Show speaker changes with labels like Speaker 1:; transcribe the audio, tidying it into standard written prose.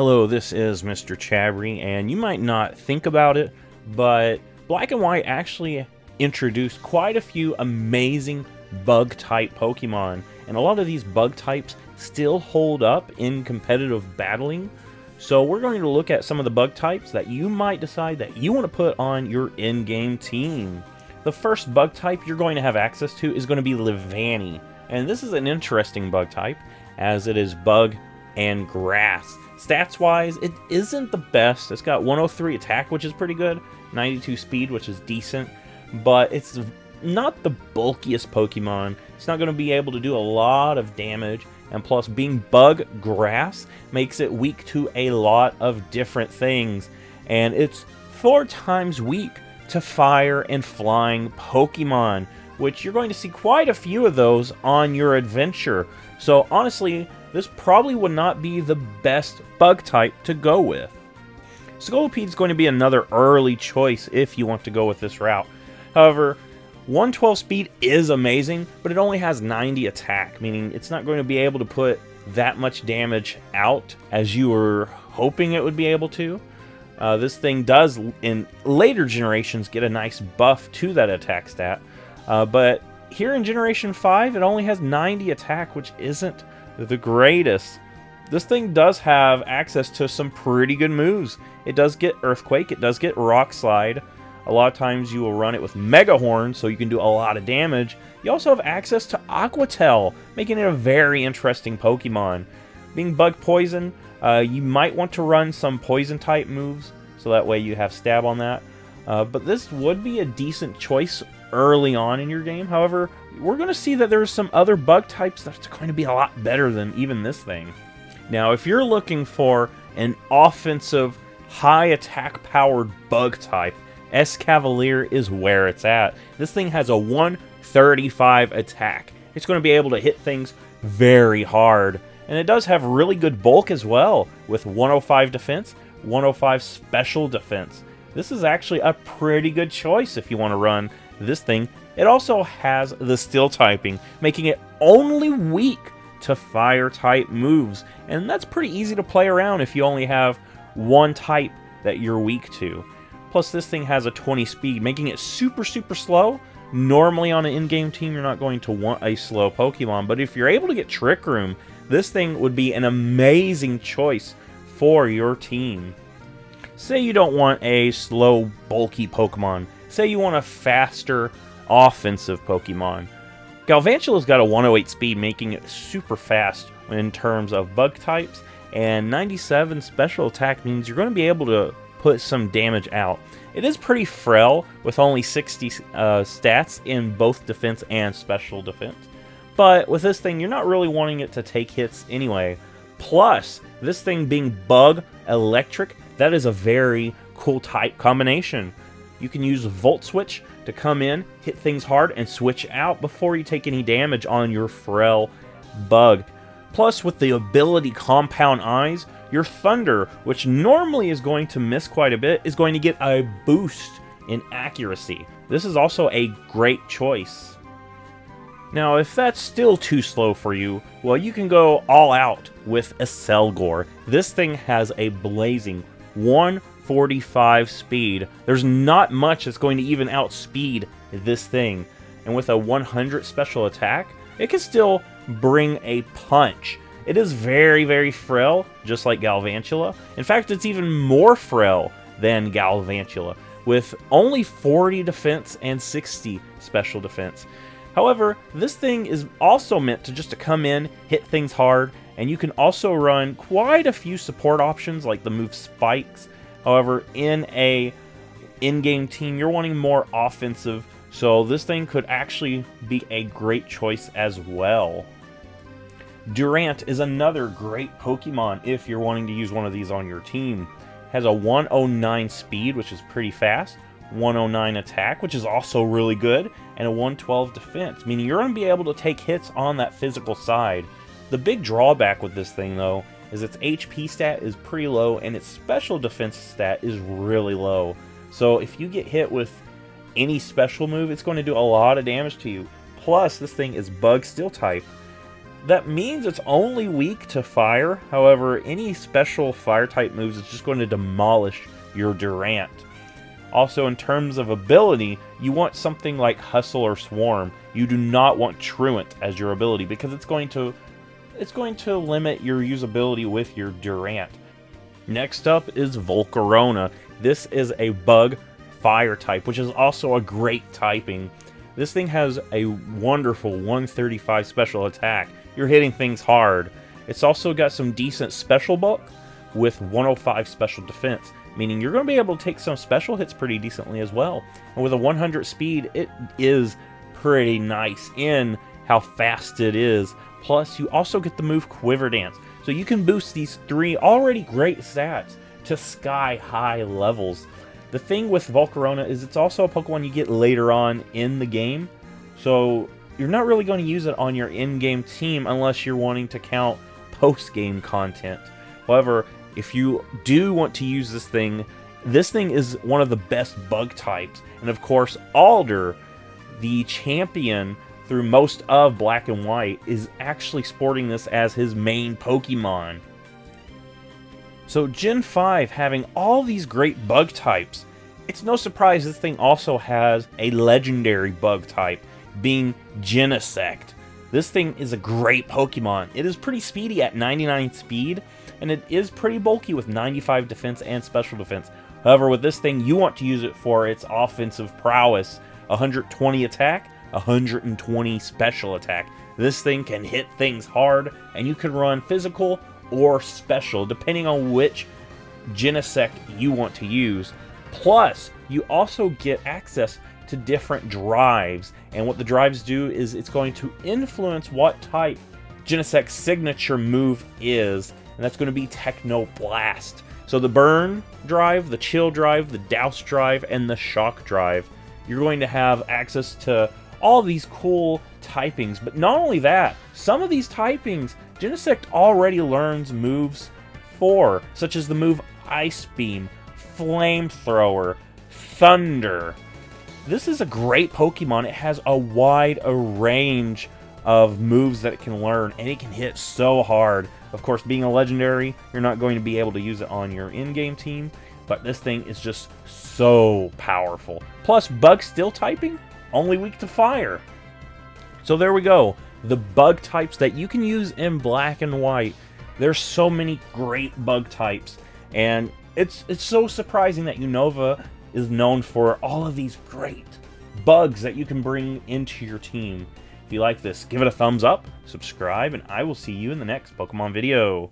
Speaker 1: Hello, this is MrChabry, and you might not think about it, but Black and White actually introduced quite a few amazing bug-type Pokemon, and a lot of these bug types still hold up in competitive battling. So we're going to look at some of the bug types that you might decide that you want to put on your in-game team. The first bug type you're going to have access to is going to be Levani, and this is an interesting bug type as it is bug and grass. Stats-wise, it isn't the best. It's got 103 attack, which is pretty good, 92 speed, which is decent, but it's not the bulkiest Pokemon. It's not going to be able to do a lot of damage, and plus being bug grass makes it weak to a lot of different things, and it's 4 times weak to fire and flying Pokemon, which you're going to see quite a few of those on your adventure. So honestly, this probably would not be the best bug type to go with. Scolipede is going to be another early choice if you want to go with this route. However, 112 speed is amazing, but it only has 90 attack, meaning it's not going to be able to put that much damage out as you were hoping it would be able to. This thing does, in later generations, get a nice buff to that attack stat, but here in Generation 5, it only has 90 attack, which isn't the greatest. This thing does have access to some pretty good moves. It does get Earthquake, it does get Rock Slide. A lot of times you will run it with Mega Horn, so you can do a lot of damage. You also have access to Aqua Tail, making it a very interesting Pokemon. Being Bug Poison, you might want to run some Poison-type moves, so that way you have Stab on that. But this would be a decent choice early on in your game. However, we're going to see that there's some other bug types that's going to be a lot better than even this thing. Now, if you're looking for an offensive, high attack powered bug type, Cavalier is where it's at. This thing has a 135 attack. It's going to be able to hit things very hard. And it does have really good bulk as well, with 105 defense, 105 special defense. This is actually a pretty good choice if you want to run this thing. It also has the Steel typing, making it only weak to fire type moves. And that's pretty easy to play around if you only have one type that you're weak to. Plus, this thing has a 20 speed, making it super slow. Normally on an in-game team, you're not going to want a slow Pokemon, but if you're able to get Trick Room, this thing would be an amazing choice for your team. Say you don't want a slow, bulky Pokemon. Say you want a faster, offensive Pokemon. Galvantula's got a 108 speed, making it super fast in terms of bug types, and 97 special attack means you're going to be able to put some damage out. It is pretty frail with only 60 stats in both defense and special defense, but with this thing you're not really wanting it to take hits anyway. Plus, this thing being bug electric, that is a very cool type combination. You can use Volt Switch to come in, hit things hard, and switch out before you take any damage on your frail bug. Plus, with the ability Compound Eyes, your Thunder, which normally is going to miss quite a bit, is going to get a boost in accuracy. This is also a great choice. Now, if that's still too slow for you, well, you can go all out with a Gore. This thing has a blazing 145 speed. There's not much that's going to even outspeed this thing. And with a 100 special attack, it can still bring a punch. It is very frail, just like Galvantula. In fact, it's even more frail than Galvantula, with only 40 defense and 60 special defense. However, this thing is also meant to come in, hit things hard, and you can also run quite a few support options like the move Spikes. However, in a in-game team, you're wanting more offensive, so this thing could actually be a great choice as well. Durant is another great Pokemon if you're wanting to use one of these on your team. It has a 109 speed, which is pretty fast, 109 attack, which is also really good, and a 112 defense, meaning you're going to be able to take hits on that physical side. The big drawback with this thing, though, is its HP stat is pretty low, and its special defense stat is really low. So if you get hit with any special move, it's going to do a lot of damage to you. Plus, this thing is Bug Steel type. That means it's only weak to fire. However, any special fire type moves is just going to demolish your Durant. Also, in terms of ability, you want something like Hustle or Swarm. You do not want Truant as your ability because it's going to limit your usability with your Durant. Next up is Volcarona. This is a bug fire type, which is also a great typing. This thing has a wonderful 135 special attack. You're hitting things hard. It's also got some decent special bulk with 105 special defense, meaning you're going to be able to take some special hits pretty decently as well. And with a 100 speed, it is pretty nice in how fast it is. Plus, you also get the move Quiver Dance, so you can boost these 3 already great stats to sky-high levels. The thing with Volcarona is it's also a Pokemon you get later on in the game, so you're not really going to use it on your in-game team unless you're wanting to count post-game content. However, if you do want to use this thing is one of the best bug types. And of course, Alder, the champion through most of Black and White, is actually sporting this as his main Pokemon. So Gen 5 having all these great bug types, it's no surprise this thing also has a legendary bug type, being Genesect. This thing is a great Pokemon. It is pretty speedy at 99 speed, and it is pretty bulky with 95 defense and special defense. However, with this thing, you want to use it for its offensive prowess. 120 attack, 120 special attack. This thing can hit things hard, and you can run physical or special, depending on which Genesect you want to use. Plus, you also get access to different drives, and what the drives do is it's going to influence what type Genesect's signature move is, and that's going to be Techno Blast. So the Burn drive, the Chill drive, the Douse drive, and the Shock drive. You're going to have access to all these cool typings, but not only that, some of these typings Genesect already learns moves for, such as the move Ice Beam, Flamethrower, Thunder. This is a great Pokemon. It has a wide range of moves that it can learn, and it can hit so hard. Of course, being a legendary, you're not going to be able to use it on your in-game team, but this thing is just so powerful. Plus, Bug Steel typing, only weak to fire. So there we go. The bug types that you can use in Black and White. There's so many great bug types, and it's so surprising that Unova is known for all of these great bugs that you can bring into your team. If you like this, give it a thumbs up, subscribe, and I will see you in the next Pokemon video.